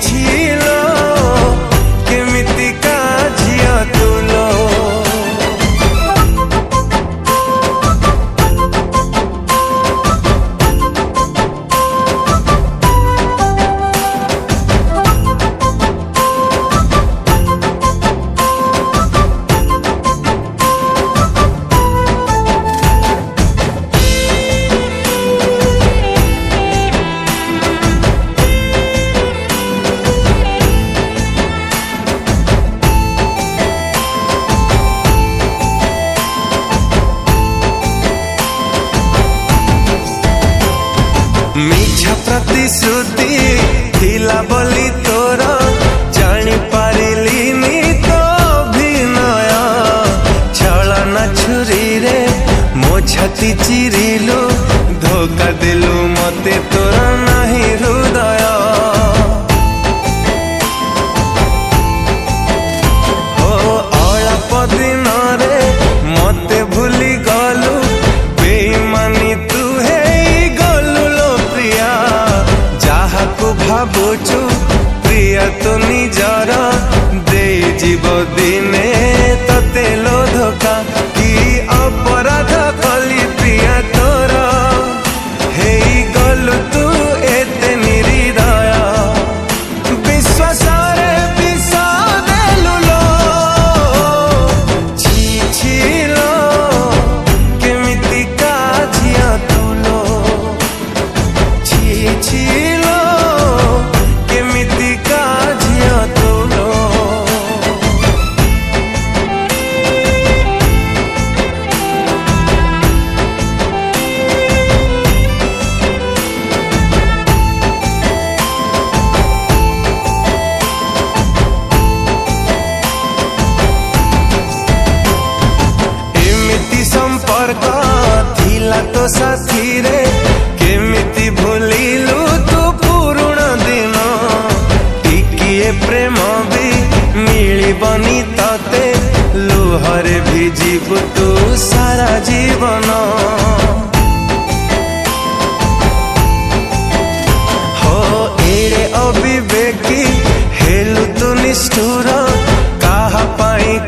ছিলো কেমিতিকা ঝিଅ তুলো मिछा प्रतिश्रुति थिला बोली तोर जानी पारिलिनी तो अभिनय छलना छुरी रे मो छाती चिरिलु धोखा देलु मते तोर नाही हृदय ओ अल्प दिन रे मते भूली गलु बेईमानी तू भावुचु प्रिया तो निजर दे जीव दिने तते लो धोखा कि अपराध कली प्रिया तोर हे गलु तू एते निरीदय विश्वास रे विष देलु लो छी लो केमितिका झिଅ तुलो छी संपर्क थिला तो साथी रे केमिति भूलिलु तू पुरुणा दिन टिकिए प्रेम भी मिलिबनी तते लुहरे भिजिबु तू सारा जीवन हो एड़े अविवेकी हेलु तू निष्ठुर काहा पाई